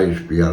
ISPR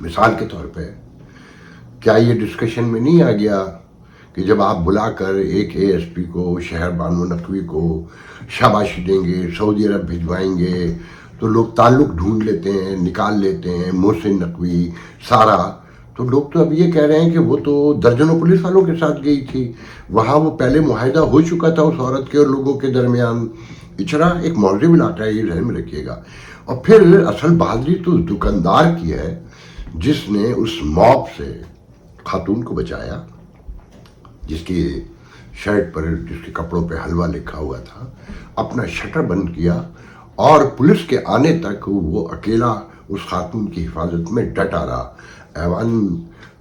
مثال کے طور پہ کیا یہ ڈسکشن میں نہیں آ گیا کہ جب آپ بلا کر ایک اے ایس پی کو، شہر بانو نقوی کو شاباشی دیں گے، سعودی عرب بھجوائیں گے، تو لوگ تعلق ڈھونڈ لیتے ہیں، نکال لیتے ہیں، محسن نقوی، سارا. تو لوگ تو اب یہ کہہ رہے ہیں کہ وہ تو درجنوں پولیس والوں کے ساتھ گئی تھی، وہاں وہ پہلے معاہدہ ہو چکا تھا اس عورت کے اور لوگوں کے درمیان. اچرا ایک مہذب علاقہ ہے، یہ ذہن میں رکھیے گا. اور پھر اصل بہادری تو اس دکاندار کی ہے جس نے اس موب سے خاتون کو بچایا، جس کی شرٹ پر، جس کے کپڑوں پہ حلوہ لکھا ہوا تھا، اپنا شٹر بند کیا اور پولیس کے آنے تک وہ اکیلا اس خاتون کی حفاظت میں ڈٹا رہا. ایوان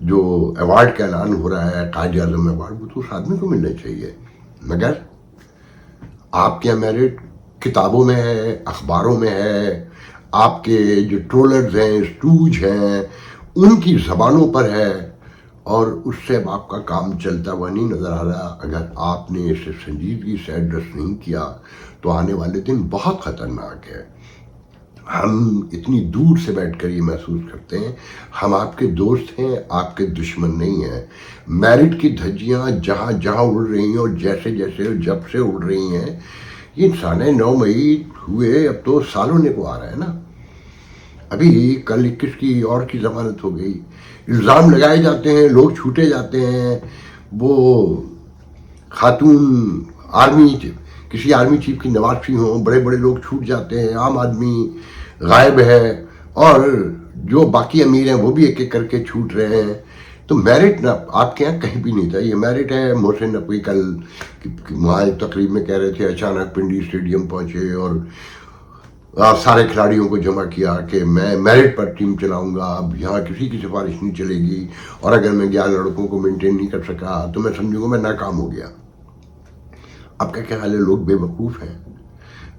جو ایوارڈ کا اعلان ہو رہا ہے، قائد اعظم ایوارڈ، وہ تو اس آدمی کو ملنا چاہیے. مگر آپ کے میرٹ کتابوں میں ہے، اخباروں میں ہے، آپ کے جو ٹرولرز ہیں، اسٹوج ہیں، ان کی زبانوں پر ہے، اور اس سے اب آپ کا کام چلتا ہوا نہیں نظر آ رہا. اگر آپ نے اسے سنجیدگی سے ایڈریس نہیں کیا تو آنے والے دن بہت خطرناک ہے. ہم اتنی دور سے بیٹھ کر یہ محسوس کرتے ہیں ہم آپ کے دوست ہیں، آپ کے دشمن نہیں ہیں. میرٹ کی دھجیاں جہاں جہاں اڑ رہی ہیں اور جیسے جیسے جب سے اڑ رہی ہیں، یہ انسان 9 مئی ہوئے اب تو سال ہونے کو آ رہا ہے نا. ابھی کل 21 کی اور کی ضمانت ہو گئی. الزام لگائے جاتے ہیں، لوگ چھوٹے جاتے ہیں. وہ خاتون آرمی، کسی آرمی چیف کی نوازی ہوں، بڑے بڑے لوگ چھوٹ جاتے ہیں، عام آدمی غائب ہے، اور جو باقی امیر ہیں وہ بھی ایک ایک کر کے چھوٹ رہے ہیں. تو میرٹ نہ آپ کے یہاں کہیں بھی نہیں تھا. یہ میرٹ ہے. محسن نقوی کل وہاں ایک تقریب میں کہہ رہے تھے، اچانک پنڈی اسٹیڈیم پہنچے اور سارے کھلاڑیوں کو جمع کیا کہ میں میرٹ پر ٹیم چلاؤں گا، اب یہاں کسی کی سفارش نہیں چلے گی، اور اگر میں 11 لڑکوں کو مینٹین نہیں کر سکا تو میں سمجھوں گا میں ناکام ہو گیا. اب کا کیا حال ہے؟ لوگ بے وقوف ہیں.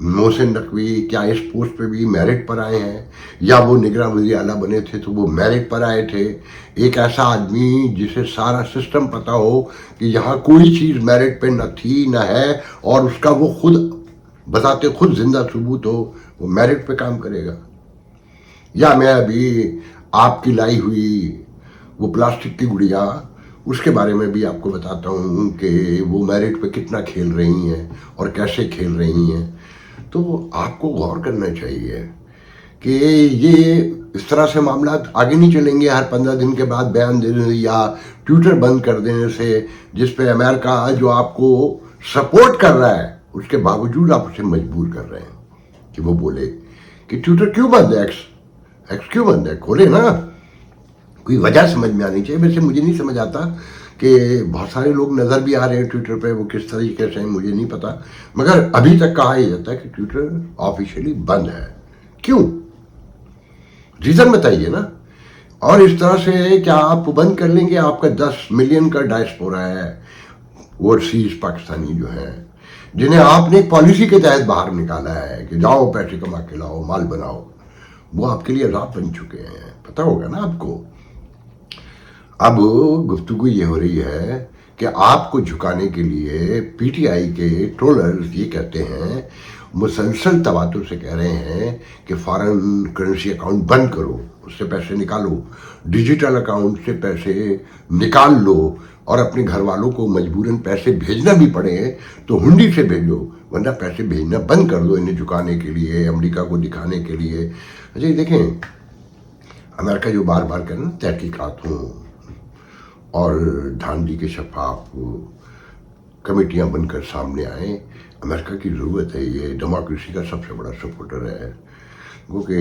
محسن نقوی کیا اس پوسٹ پہ بھی میرٹ پر آئے ہیں، یا وہ نگراں وزیر اعلیٰ بنے تھے تو وہ میرٹ پر آئے تھے؟ ایک ایسا آدمی جسے سارا سسٹم پتہ ہو کہ یہاں کوئی چیز میرٹ پہ نہ تھی نہ ہے، اور اس کا وہ خود بتاتے خود زندہ ثبوت ہو، وہ میرٹ پہ کام کرے گا؟ یا میں ابھی آپ کی لائی ہوئی وہ پلاسٹک کی گڑیا، اس کے بارے میں بھی آپ کو بتاتا ہوں کہ وہ میرٹ پہ کتنا کھیل رہی ہیں اور کیسے کھیل رہی ہیں. تو آپ کو غور کرنا چاہیے کہ یہ اس طرح سے معاملات آگے نہیں چلیں گے. ہر 15 دن کے بعد بیان دینے یا ٹویٹر بند کر دینے سے، جس پہ امریکہ جو آپ کو سپورٹ کر رہا ہے اس کے باوجود آپ اسے مجبور کر رہے ہیں کہ وہ بولے کہ ٹویٹر کیوں بند ہے، ایکس کیوں بند ہے، کھولے نا. کوئی وجہ سمجھ میں آنی چاہیے. ویسے مجھے نہیں سمجھ آتا کہ بہت سارے لوگ نظر بھی آ رہے ہیں ٹویٹر پہ، وہ کس طریقے سے ہیں مجھے نہیں پتا، مگر ابھی تک کہا یہ جاتا ہے کہ ٹویٹر آفیشیلی بند ہے. کیوں؟ ریزن بتائیے نا. اور اس طرح سے کیا آپ بند کر لیں گے؟ آپ کا 10 ملین کا ڈائسپورا ہے، اوورسیز پاکستانی جو ہیں، جنہیں آپ نے ایک پالیسی کے تحت باہر نکالا ہے کہ جاؤ پیسے کما کے لاؤ، مال بناؤ، وہ آپ کے لیے عذاب بن چکے ہیں. پتہ ہوگا نا آپ کو. اب گفتگو یہ ہو رہی ہے کہ آپ کو جھکانے کے لیے پی ٹی آئی کے ٹرولرز یہ کہتے ہیں، مسلسل تواتر سے کہہ رہے ہیں کہ فارن کرنسی اکاؤنٹ بند کرو، اس سے پیسے نکالو، ڈیجیٹل اکاؤنٹ سے پیسے نکال لو، اور اپنے گھر والوں کو مجبوراً پیسے بھیجنا بھی پڑے تو ہنڈی سے بھیجو، ورنہ پیسے بھیجنا بند کر دو انہیں جھکانے کے لیے، امریکہ کو دکھانے کے لیے. اچھا یہ دیکھیں، امریکہ جو بار بار کہنا تحقیقات ہوں اور دھاندلی کے شفاف کمیٹیاں بن کر سامنے آئیں، امریکہ کی ضرورت ہے. یہ ڈیموکریسی کا سب سے بڑا سپورٹر ہے. وہ کہ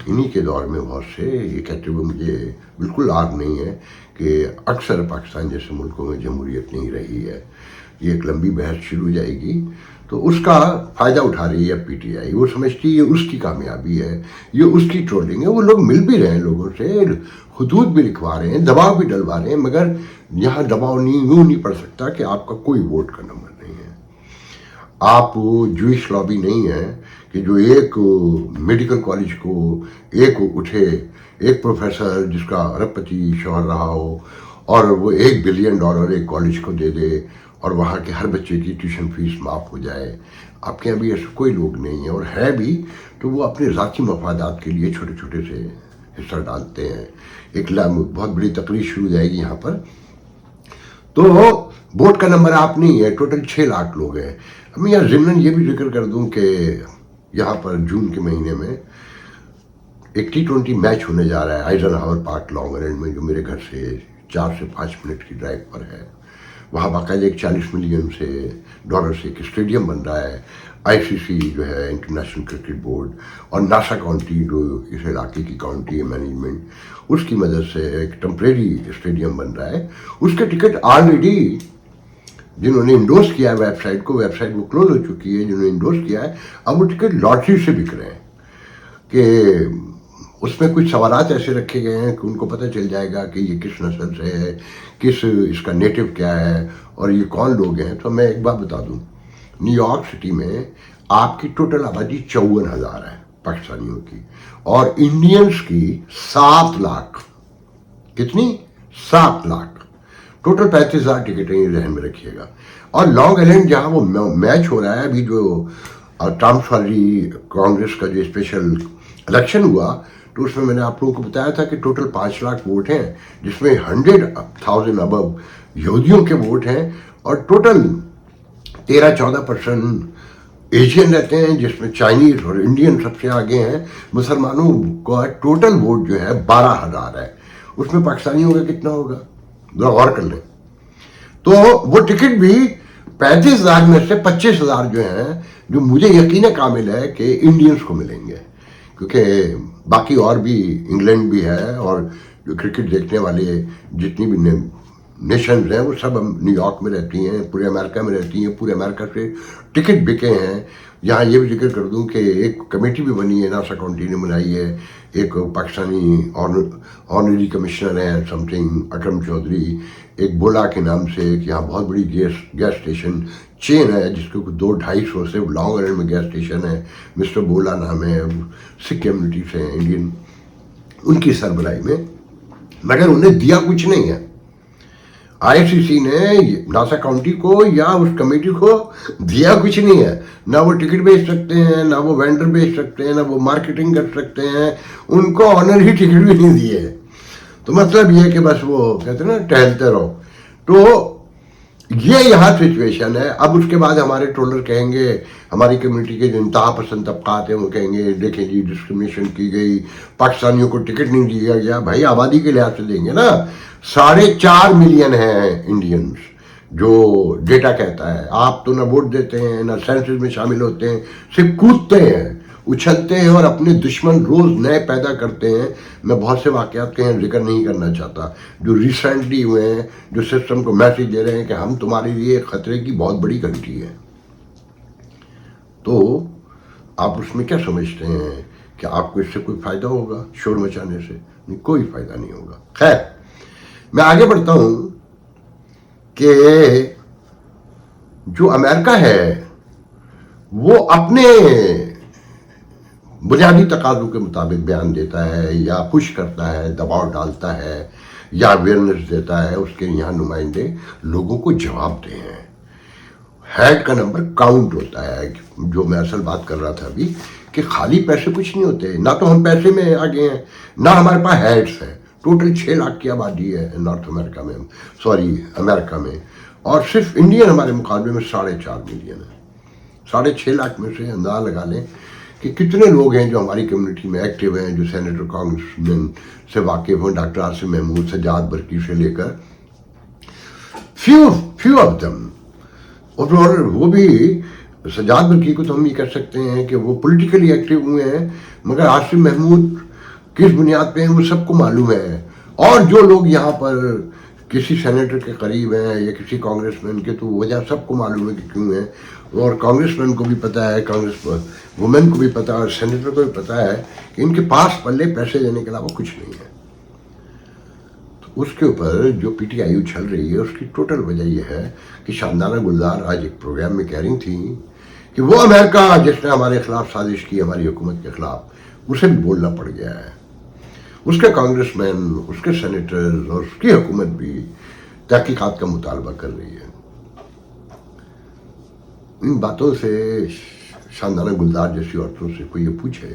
انہی کے دور میں بہت سے یہ کہتے ہوئے مجھے بالکل آر نہیں ہے کہ اکثر پاکستان جیسے ملکوں میں جمہوریت نہیں رہی ہے. یہ ایک لمبی بحث شروع ہو جائے گی. تو اس کا فائدہ اٹھا رہی ہے پی ٹی آئی. وہ سمجھتی ہے یہ اس کی کامیابی ہے، یہ اس کی ٹرولنگ ہے. وہ لوگ مل بھی رہے ہیں لوگوں سے، خطوط بھی لکھوا رہے ہیں، دباؤ بھی ڈلوا رہے ہیں، مگر یہاں دباؤ یوں نہیں پڑ سکتا کہ آپ کا کوئی ووٹ کا نمبر نہیں ہے. آپ جوئش لابی نہیں ہے کہ جو ایک میڈیکل کالج کو ایک اٹھے، ایک پروفیسر جس کا ارب پتی شوہر رہا ہو، اور وہ $1 بلین ایک کالج کو دے دے اور وہاں کے ہر بچے کی ٹیوشن فیس معاف ہو جائے. آپ کے یہاں بھی ایسے کوئی لوگ نہیں ہیں، اور ہے بھی تو وہ اپنے ذاتی مفادات کے لیے چھوٹے چھوٹے سے حصہ ڈالتے ہیں. ایک بہت بڑی تقریر شروع ہو جائے گی یہاں پر. تو ووٹ کا نمبر آپ نہیں ہے, ٹوٹل 6 لاکھ لوگ ہیں. میں یہاں ضمن یہ بھی ذکر کر دوں کہ یہاں پر جون کے مہینے میں ایک T20 میچ ہونے جا رہا ہے آئزن ہاور پارک لانگ آئلینڈ میں, جو میرے گھر سے 4 سے 5 منٹ کی ڈرائیو پر ہے. وہاں باقاعدہ ایک $40 ملین سے ایک اسٹیڈیم بن رہا ہے. ICC جو ہے انٹرنیشنل کرکٹ بورڈ اور ناسا کاؤنٹی جو اس علاقے کی کاؤنٹی ہے مینجمنٹ, اس کی مدد سے ایک ٹمپریری اسٹیڈیم بن رہا ہے. اس کے ٹکٹ آلریڈی جنہوں نے انڈورس کیا ہے ویب سائٹ کو, ویب سائٹ وہ کلوز ہو چکی ہے. جنہوں نے انڈورس کیا ہے اب وہ ٹکٹ لاٹری سے بک رہے ہیں کہ اس میں کچھ سوالات ایسے رکھے گئے ہیں کہ ان کو پتہ چل جائے گا کہ یہ کس نسل سے ہے, کس اس کا نیٹو کیا ہے اور یہ کون لوگ ہیں. تو میں ایک بات بتا دوں, نیو یارک سٹی میں آپ کی ٹوٹل آبادی 54,000 ہے پاکستانیوں کی, اور انڈینز کی 7 لاکھ. کتنی؟ 7 لاکھ. ٹوٹل 35,000 ٹکٹیں یہ ذہن میں رکھیے گا. اور لانگ آئلینڈ جہاں وہ میچ ہو رہا ہے ابھی, جو ٹامس والی کانگریس کا جو اسپیشل الیکشن ہوا, تو اس میں نے آپ لوگوں کو بتایا تھا کہ ٹوٹل 5 لاکھ ووٹ ہیں, جس میں 100,000 ابو یہودیوں کے ووٹ ہیں, اور ٹوٹل 13-14% ایشین رہتے ہیں, جس میں چائنیز اور انڈین سب سے آگے ہیں. مسلمانوں کا ٹوٹل ووٹ جو ہے 12,000 ہے. اس میں پاکستانیوں کا کتنا ہوگا ذرا غور کر لیں. تو وہ ٹکٹ بھی 35,000 میں سے 25,000 جو ہیں, جو مجھے یقین کامل ہے کہ انڈینز کو ملیں گے, کیونکہ باقی اور بھی انگلینڈ بھی ہے, اور جو کرکٹ دیکھنے والے جتنی بھی نیشنز ہیں وہ سب نیو یارک میں رہتی ہیں, پورے امریکہ میں رہتی ہیں. پورے امریکہ سے ٹکٹ بکے ہیں. یہاں یہ بھی ذکر کر دوں کہ ایک کمیٹی بھی بنی ہے, ناسا کاؤنٹی نے بنائی ہے. ایک پاکستانی آنری کمشنر ہیں سم تھنگ اکرم چودھری, ایک بولا کے نام سے, ایک یہاں بہت بڑی گیس اسٹیشن چین ہے جس کو 200-250 سے لانگ آئلینڈ میں گیس اسٹیشن ہے. مسٹر بولا نام ہے, سکھ کمیونٹی سے ہیں انڈین, ان کی سربراہی میں. مگر انہیں دیا کچھ نہیں ہے. ICC نے ناسا کاؤنٹی کو یا اس کمیٹی کو دیا کچھ نہیں ہے. نہ وہ ٹکٹ بیچ سکتے ہیں, نہ وہ وینڈر بیچ سکتے ہیں, نہ وہ مارکیٹنگ کر سکتے ہیں. ان کو آنر ہی ٹکٹ بھی نہیں دیے. تو مطلب یہ کہ بس وہ کہتے ہیں نا ٹہلتے رہو. تو یہ یہاں سچویشن ہے. اب اس کے بعد ہمارے ٹرولر کہیں گے, ہماری کمیونٹی کے جو انتہا پسند طبقات ہیں وہ کہیں گے دیکھیں جی ڈسکرمنیشن کی گئی, پاکستانیوں کو ٹکٹ نہیں دیا گیا. بھائی آبادی کے لحاظ سے دیں گے نا, 4.5 ملین ہیں انڈینز جو ڈیٹا کہتا ہے. آپ تو نہ ووٹ دیتے ہیں, نہ سینسس میں شامل ہوتے ہیں, صرف کودتے ہیں, اچھلتے ہیں اور اپنے دشمن روز نئے پیدا کرتے ہیں. میں بہت سے واقعات کے ذکر نہیں کرنا چاہتا جو ریسنٹلی ہوئے ہیں, جو سسٹم کو میسج دے رہے ہیں کہ ہم تمہارے لیے خطرے کی بہت بڑی گھنٹی ہے. تو آپ اس میں کیا سمجھتے ہیں کہ آپ کو اس سے کوئی فائدہ ہوگا شور مچانے سے؟ کوئی فائدہ نہیں ہوگا. خیر, میں آگے بڑھتا ہوں کہ جو امریکہ ہے وہ اپنے بنیادی تقاضوں کے مطابق بیان دیتا ہے یا پش کرتا ہے, دباؤ ڈالتا ہے یا اویئرنیس دیتا ہے. اس کے یہاں نمائندے لوگوں کو جواب دے ہیں. ہیڈ کا نمبر کاؤنٹ ہوتا ہے, جو میں اصل بات کر رہا تھا ابھی کہ خالی پیسے کچھ نہیں ہوتے. نہ تو ہم پیسے میں آگے ہیں, نہ ہمارے پاس ہیڈس ہیں. ٹوٹل 6 لاکھ کی آبادی ہے نارتھ امریکہ میں, امریکہ میں, اور صرف انڈین ہمارے مقابلے میں 4.5 ملین ہے. 6.5 لاکھ میں سے اندازہ لگا لیں کہ کتنے لوگ ہیں جو ہماری کمیونٹی میں ایکٹیو ہیں, جو سینیٹر کانگریس مین سے واقف ہیں, ڈاکٹر عاصم محمود, سجاد برقی سے لے کر فیو آف دم. اور وہ بھی سجاد برقی کو تو ہم یہ کہہ سکتے ہیں کہ وہ پولیٹیکلی ایکٹیو ہوئے ہیں, مگر عاصم محمود کس بنیاد پہ ہیں وہ سب کو معلوم ہے. اور جو لوگ یہاں پر کسی سینیٹر کے قریب ہیں یا کسی کانگریس مین کے, تو وجہ سب کو معلوم ہے کہ کیوں ہیں. اور کانگریس مین کو بھی پتہ ہے, کانگریس وومن کو بھی پتہ ہے, اور سینیٹر کو بھی پتہ ہے کہ ان کے پاس پلے پیسے دینے کے علاوہ کچھ نہیں ہے. تو اس کے اوپر جو PTI اچھل رہی ہے اس کی ٹوٹل وجہ یہ ہے کہ شاندانہ گلزار آج ایک پروگرام میں کہہ رہی تھیں کہ وہ امریکہ جس نے ہمارے خلاف سازش کی, ہماری حکومت کے خلاف, اسے بھی بولنا پڑ گیا ہے. اس کے کانگریس مین, اس کے سینیٹرز اور اس کی حکومت بھی تحقیقات کا مطالبہ کر رہی ہے. ان باتوں سے شاندانہ گلزار جیسی عورتوں سے کوئی یہ پوچھے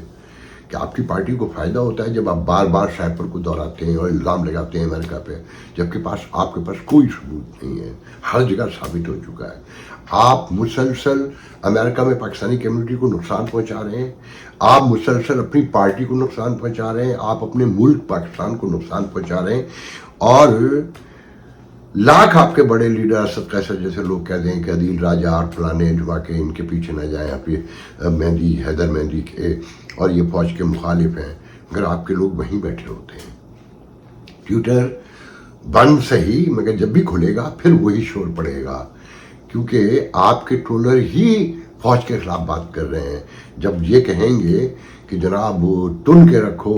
کہ آپ کی پارٹی کو فائدہ ہوتا ہے جب آپ بار بار سائپر کو دہراتے ہیں اور الزام لگاتے ہیں امریکہ پہ، جبکہ آپ کے پاس کوئی ثبوت نہیں ہے، ہر جگہ ثابت ہو چکا ہے۔ آپ مسلسل امریکہ میں پاکستانی کمیونٹی کو نقصان پہنچا رہے ہیں، آپ مسلسل اپنی پارٹی کو نقصان پہنچا رہے ہیں، آپ اپنے ملک پاکستان کو نقصان پہنچا رہے ہیں، اور لاکھ آپ کے بڑے لیڈر اسد قیصر جیسے لوگ کہتے ہیں کہ عدیل راجہ اور فلانے جمع کے ان کے پیچھے نہ جائیں، آپ یہ مہدی حیدر مہدی کے اور یہ فوج کے مخالف ہیں، مگر آپ کے لوگ وہیں بیٹھے ہوتے ہیں۔ ٹویٹر بند صحیح، مگر جب بھی کھلے گا پھر وہی شور پڑے گا، کیونکہ آپ کے ٹرولر ہی فوج کے خلاف بات کر رہے ہیں۔ جب یہ کہیں گے کہ جناب وہ تن کے رکھو،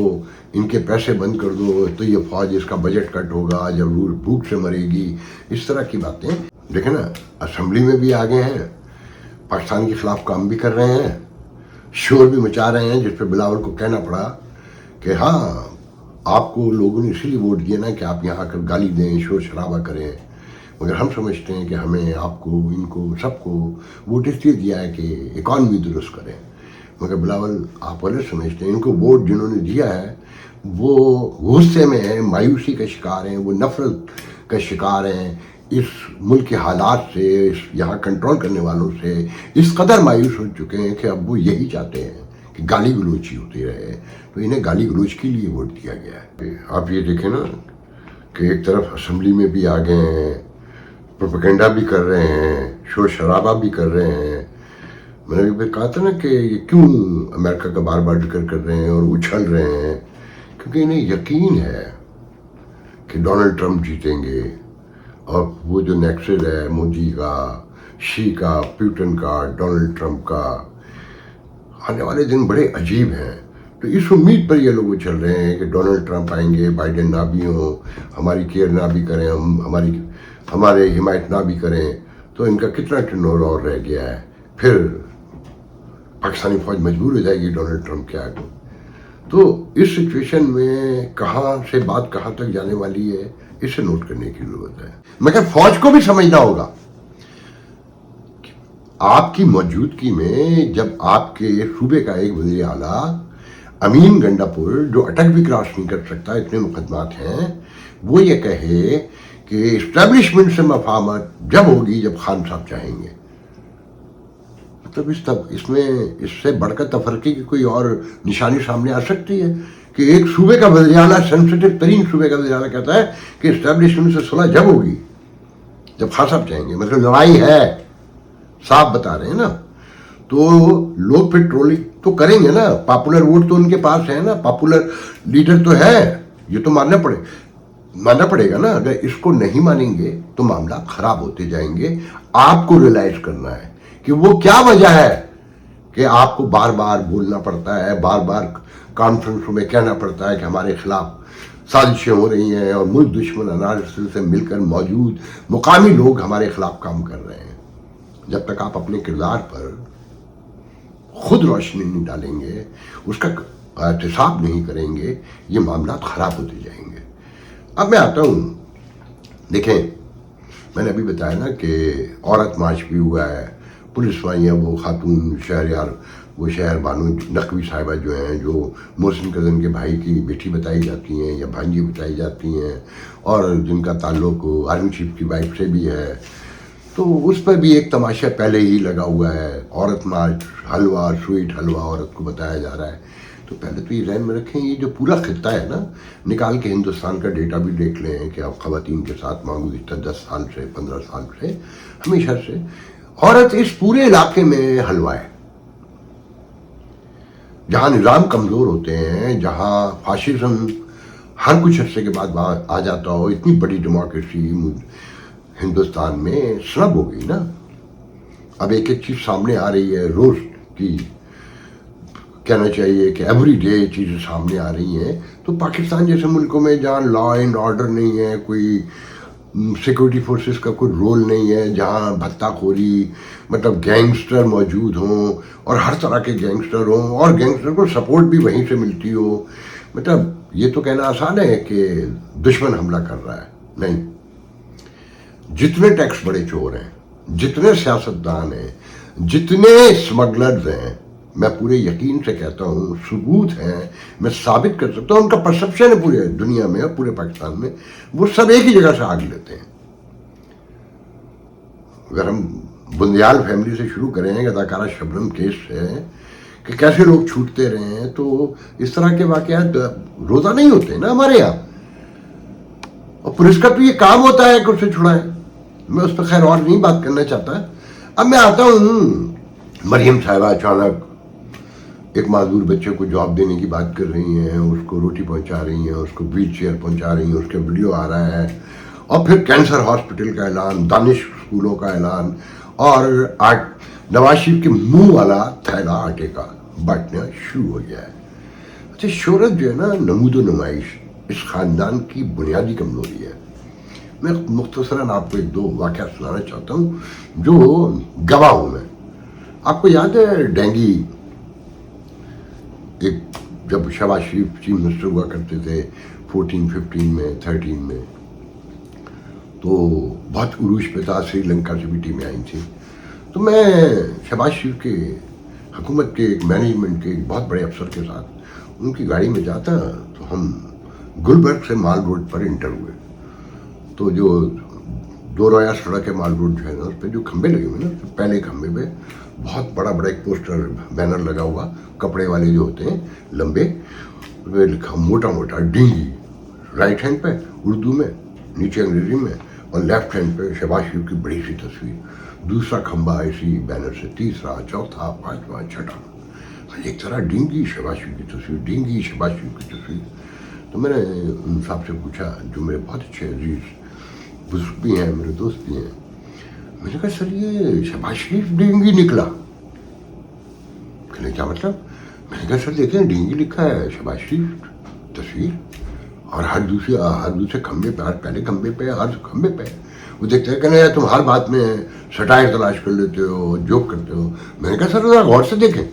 ان کے پیسے بند کر دو، تو یہ فوج اس کا بجٹ کٹ ہوگا، جب بھوک سے مرے گی، اس طرح کی باتیں دیکھیں نا۔ اسمبلی میں بھی آگے ہیں، پاکستان کے خلاف کام بھی کر رہے ہیں، شور بھی مچا رہے ہیں، جس پہ بلاول کو کہنا پڑا کہ ہاں آپ کو لوگوں نے اسی لیے ووٹ دیا نا کہ آپ یہاں کر گالی دیں، شور شرابہ کریں، مگر ہم سمجھتے ہیں کہ ہمیں آپ کو ان کو سب کو ووٹ اس لیے دیا ہے کہ اکانومی درست کریں۔ مگر بلاول آپ غلط سمجھتے ہیں، ان کو ووٹ جنہوں نے دیا ہے وہ غصے میں ہیں، مایوسی کا شکار ہیں، وہ نفرت کا شکار ہیں، اس ملک کے حالات سے، اس یہاں کنٹرول کرنے والوں سے اس قدر مایوس ہو چکے ہیں کہ اب وہ یہی چاہتے ہیں کہ گالی گلوچی ہوتی رہے، تو انہیں گالی گلوچ کے لیے ووٹ دیا گیا ہے۔ آپ یہ دیکھیں نا کہ ایک طرف اسمبلی میں بھی آ گئے ہیں، پروپیگنڈا بھی کر رہے ہیں، شور شرابہ بھی کر رہے ہیں۔ میں نے کہا تھا نا کہ یہ کیوں امریکہ کا بار بار ذکر کر رہے ہیں اور اچھل رہے ہیں، کیونکہ انہیں یقین ہے کہ ڈونلڈ ٹرمپ جیتیں گے، اور وہ جو نیکسس ہے مودی کا، شی کا، پیوٹن کا، ڈونلڈ ٹرمپ کا، آنے والے دن بڑے عجیب ہیں۔ تو اس امید پر یہ لوگ اچھل رہے ہیں کہ ڈونلڈ ٹرمپ آئیں گے، بائیڈن نہ بھی ہوں، ہماری کیئر نہ بھی کریں، ہمارے حمایت نہ بھی کریں، تو ان کا کتنا ٹرن اوور اور رہ گیا ہے، پھر پاکستانی فوج مجبور ہو جائے گی ڈونلڈ ٹرمپ کے آگے۔ تو اس سچویشن میں کہاں سے بات کہاں تک جانے والی ہے، اسے نوٹ کرنے کی ضرورت ہے۔ مگر فوج کو بھی سمجھنا ہوگا، آپ کی موجودگی میں جب آپ کے صوبے کا ایک وزیر اعلیٰ امین گنڈا پور، جو اٹک بھی کراس نہیں کر سکتا، اتنے مقدمات ہیں، وہ یہ کہے کہ اسٹیبلشمنٹ سے مفاہمت جب ہوگی جب خان صاحب چاہیں گے، مطلب اس سے بڑھ کر تفرقے کی کوئی اور نشانی سامنے آ سکتی ہے کہ ایک صوبے کا وزیر اعلیٰ، سینسٹیو ترین صوبے کا وزیر اعلیٰ کہتا ہے کہ اسٹیبلشمنٹ سے صلح جب ہوگی جب خان صاحب چاہیں گے، مطلب لڑائی ہے، صاحب بتا رہے ہیں نا۔ تو لوگ پھر ٹرولنگ تو کریں گے نا، پاپولر ووٹ تو ان کے پاس ہے نا، پاپولر لیڈر تو ہے، یہ تو ماننا پڑے گا نا۔ اگر اس کو نہیں مانیں گے تو معاملات خراب ہوتے جائیں گے۔ آپ کو ریلائز کرنا ہے کہ وہ کیا وجہ ہے کہ آپ کو بار بار بولنا پڑتا ہے، بار بار کانفرنسوں میں کہنا پڑتا ہے کہ ہمارے خلاف سازشیں ہو رہی ہیں اور ملک دشمن انارسل سے مل کر موجود مقامی لوگ ہمارے خلاف کام کر رہے ہیں۔ جب تک آپ اپنے کردار پر خود روشنی نہیں ڈالیں گے، اس کا احتساب نہیں کریں گے، یہ معاملات خراب ہوتے جائیں گے۔ اب میں آتا ہوں، دیکھیں میں نے ابھی بتایا نا کہ عورت مارچ بھی ہوا ہے، پولیس والیاں وہ خاتون وہ شہر بانو نقوی صاحبہ جو ہیں، جو محسن کزن کے بھائی کی بیٹی بتائی جاتی ہیں یا بھانجی بتائی جاتی ہیں، اور جن کا تعلق آرمی چیف کی وائف سے بھی ہے، تو اس پر بھی ایک تماشا پہلے ہی لگا ہوا ہے۔ عورت مارچ، حلوہ، سویٹ حلوہ عورت کو بتایا جا رہا ہے۔ تو پہلے تو یہ ذہن میں رکھیں، یہ جو پورا خطہ ہے نا، نکال کے ہندوستان کا ڈیٹا بھی دیکھ لیں کہ اب خواتین کے ساتھ گزشتہ 10 سال سے 15 سال سے ہمیشہ سے عورت اس پورے علاقے میں حلوہ ہے۔ جہاں نظام کمزور ہوتے ہیں، جہاں فاشزم ہر کچھ عرصے کے بعد آ جاتا ہو، اتنی بڑی ڈیموکریسی ہندوستان میں سلب ہو گئی نا۔ اب ایک چیز سامنے آ رہی ہے، روز کی کہنا چاہیے کہ ایوری ڈے چیزیں سامنے آ رہی ہیں۔ تو پاکستان جیسے ملکوں میں جہاں لا اینڈ آرڈر نہیں ہے، کوئی سیکورٹی فورسز کا کوئی رول نہیں ہے، جہاں بھتہ خوری مطلب گینگسٹر موجود ہوں اور ہر طرح کے گینگسٹر ہوں، اور گینگسٹر کو سپورٹ بھی وہیں سے ملتی ہو، مطلب یہ تو کہنا آسان ہے کہ دشمن حملہ کر رہا ہے، نہیں۔ جتنے ٹیکس بڑے چور ہیں، جتنے سیاستدان ہیں، جتنے اسمگلرز ہیں، میں پورے یقین سے کہتا ہوں، ثبوت ہیں، میں ثابت کر سکتا ہوں، ان کا پرسپشن ہے پورے دنیا میں اور پورے پاکستان میں، وہ سب ایک ہی جگہ سے آگ لیتے ہیں. اگر ہم بندیال فیملی سے شروع کریں کہ اداکارہ شبنم کیس سے کہ کیسے لوگ چھوٹتے رہے ہیں، تو اس طرح کے واقعات روزہ نہیں ہوتے نا ہمارے یہاں، اور پولیس کا تو یہ کام ہوتا ہے کہ اسے چھڑائیں. میں اس پہ خیر اور نہیں بات کرنا چاہتا. اب میں آتا ہوں، مریم صاحبہ اچانک ایک معذور بچے کو جاب دینے کی بات کر رہی ہیں، اس کو روٹی پہنچا رہی ہیں، اس کو ویل چیئر پہنچا رہی ہیں، اس کا ویڈیو آ رہا ہے، اور پھر کینسر ہاسپٹل کا اعلان، دانش اسکولوں کا اعلان، اور نواز شریف کے منہ والا تھیلا آٹے کا بانٹنا شروع ہو گیا ہے. اچھا، شہرت جو ہے نا، نمود و نمائش اس خاندان کی بنیادی کمزوری ہے. میں مختصراً آپ کو ایک دو واقعہ سنانا چاہتا ہوں جو گواہ ہوں میں. آپ کو یاد ہے ڈینگی، ایک جب شہباز شریف چیف منسٹر ہوا کرتے تھے 14-15 میں 13 میں، تو بہت عروج پہ تھا، سری لنکا سے بھی ٹیمیں آئی تھیں. تو میں شہباز شریف کے حکومت کے ایک مینجمنٹ کے ایک بہت بڑے افسر کے ساتھ ان کی گاڑی میں جاتا، تو ہم گلبرگ سے مال روڈ پر انٹر ہوئے. تو جو دو رویا سڑک ہے مال روڈ جو ہے نا، اس پہ جو کھمبے لگے ہوئے نا، پہلے کھمبے پہ بہت بڑا ایک پوسٹر بینر لگا ہوا، کپڑے والے جو ہوتے ہیں لمبے، لکھا موٹا موٹا ڈینگی، رائٹ ہینڈ پہ اردو میں، نیچے انگریزی میں، اور لیفٹ ہینڈ پہ شہباز شریف کی بڑی سی تصویر. دوسرا کھمبا اسی بینر سے، تیسرا، چوتھا، پانچواں، چھٹا، ایک طرح ڈینگی شہباز شریف کی تصویر، ڈینگی شہباز شریف کی تصویر. تو میں نے ان صاحب سے پوچھا، جو میرے بہت اچھے عزیز بزرگ بھی ہیں، میرے دوست بھی ہیں، میں نے کہا سر یہ شہباز شریف ڈینگی نکلا. کہنے کیا مطلب؟ میں نے کہا سر دیکھیں ڈینگی لکھا ہے، شہباز شریف تصویر، اور ہر دوسرے کھمبے پہ، ہر پہلے کھمبے پہ، ہر کھمبے پہ. وہ دیکھتے ہیں کہ تم ہر بات میں سٹائر تلاش کر لیتے ہو، جوک کرتے ہو. میں نے کہا سر ذرا غور سے دیکھیں.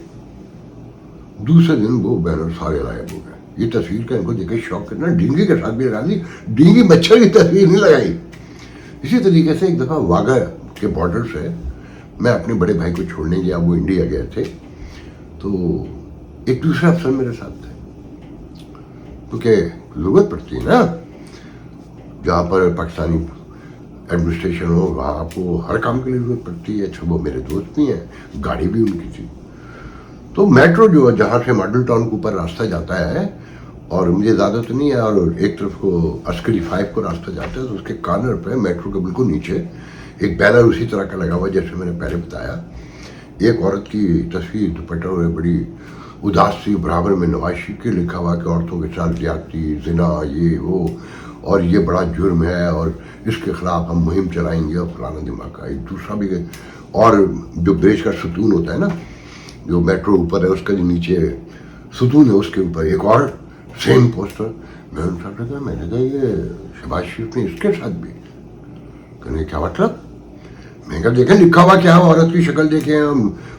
دوسرے دن وہ بینر سارے غائب ہو گئے. یہ تصویر کا ان کو دیکھ کے شوق کرنا، ڈینگی کے ساتھ بھی لگا دی، ڈینگی مچھر کی تصویر نہیں لگائی. اسی طریقے سے ایک دفعہ واگا کے بارڈر سے میں اپنے بڑے بھائی کو چھوڑنے گیا، وہ انڈیا گئے تھے، تو ایک دوسرا افسر میرے ساتھ تھے، کیونکہ ضرورت پڑتی ہے نا جہاں پر پاکستانی ایڈمنسٹریشن ہو، وہاں آپ کو ہر کام کے لیے ضرورت پڑتی ہے. اچھا وہ میرے دوست بھی ہیں، گاڑی بھی ان کی تھی. تو میٹرو جو ہے جہاں سے ماڈل ٹاؤن کے اوپر راستہ جاتا ہے، اور مجھے زیادہ تو نہیں ہے، اور ایک طرف کو عسکری 5 کو راستہ جاتا ہے، تو اس کے کارنر پہ میٹرو کے بالکل نیچے ایک بینر اسی طرح کا لگا ہوا جیسے میں نے پہلے بتایا. ایک عورت کی تصویر دوپٹہ ہوئے بڑی اداس سی، برابر میں نواز شریف کے لکھا ہوا کہ عورتوں کے ساتھ زیادتی، زنا، یہ وہ، اور یہ بڑا جرم ہے، اور اس کے خلاف ہم مہم چلائیں گے، اور فلانا دماغ کا. ایک دوسرا بھی، اور جو برج کا ستون ہوتا ہے نا، جو میٹرو اوپر ہے اس کا جو نیچے ستون ہے اس کے اوپر ایک اور سیم پوسٹر. میں ان سے کہا، میں نے کہا یہ شہباز شریف نے اس کے ساتھ بھی. کہنے کیا مطلب؟ میں نے کہا دیکھیں لکھا ہوا کیا ہے، عورت کی شکل دیکھیں،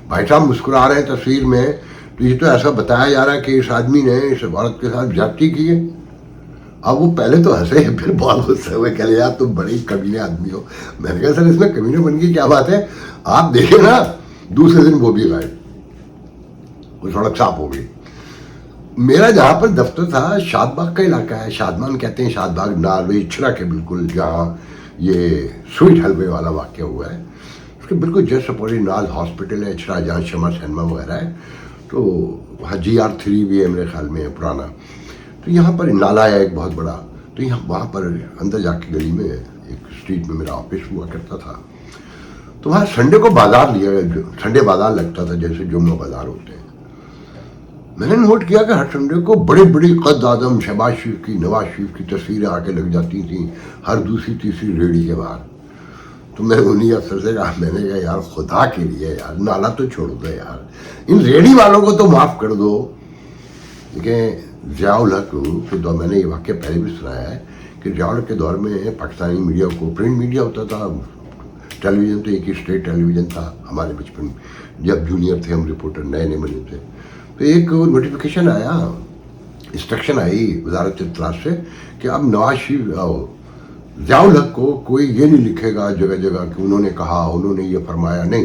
بھائی صاحب مسکرا رہے ہیں تصویر میں، تو یہ تو ایسا بتایا جا رہا ہے کہ اس آدمی نے اس عورت کے ساتھ زیادتی کی ہے. اب وہ پہلے تو ہنسے، پھر بہت غصے ہوئے، کہہ لے یار تم بڑے ہی کمینے آدمی ہو. میں نے کہا سر اس میں کمینے بن کی کیا بات ہے، آپ دیکھیں نا. دوسرے دن وہ بھی غائب، وہ سڑک صاف ہو گئی. میرا جہاں پر دفتر تھا شاد باغ کا علاقہ ہے، شادمان کہتے ہیں، شاد باغ ناروے چھڑا کے بالکل جہاں یہ سویٹ حلوے والا واقعہ ہوا ہے، اس کے بالکل جسٹ اپوزٹ ناز ہاسپٹل ہے چھڑا، جہاں شمع سینما وغیرہ ہے. تو وہاں GR3 بھی ہے میرے خیال میں پرانا. تو یہاں پر نالا ہے ایک بہت بڑا. تو یہاں وہاں پر اندر جا کے گلی میں ایک اسٹریٹ میں میرا آفس ہوا کرتا تھا. تو وہاں سنڈے کو بازار لیا، سنڈے بازار لگتا تھا جیسے جمعہ بازار ہوتے ہیں. میں نے نوٹ کیا کہ ہر سنڈے کو بڑی بڑی قد آدم شہباز شریف کی، نواز شریف کی تصویریں آ کے لگ جاتی تھیں ہر دوسری تیسری ریڑھی کے باہر. تو میں انہیں افسر سے کہا، میں نے کہا یار خدا کے لیے یار نالا تو چھوڑ دو یار، ان ریڑھی والوں کو تو معاف کر دو. دیکھیں ضیاء الحق کے دور، میں نے یہ واقعہ پہلے بھی سنایا ہے کہ ضیاء الحق کے دور میں پاکستانی میڈیا کو، پرنٹ میڈیا ہوتا تھا، ٹیلی ویژن تو ایک ہی اسٹیٹ ٹیلی ویژن تھا ہمارے بچپن میں، جب جونیئر تھے ہم رپورٹر نئے بنے تھے. تو ایک نوٹیفیکیشن آیا، انسٹرکشن آئی وزارت اطلاعات سے کہ اب نواز شریف ضیاء الحق کو کوئی یہ نہیں لکھے گا جگہ جگہ کہ انہوں نے کہا، انہوں نے یہ فرمایا، نہیں،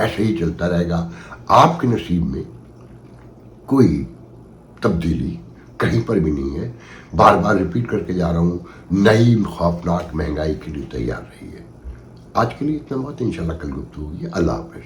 ایسے ہی چلتا رہے گا. آپ کے نصیب میں کوئی تبدیلی کہیں پر بھی نہیں ہے. بار بار ریپیٹ کر کے جا رہا ہوں, نئی خوفناک مہنگائی کے لیے تیار رہیے. آج کے لیے اتنا بہت. انشاءاللہ کل گفتگو ہوگی. اللہ حافظ.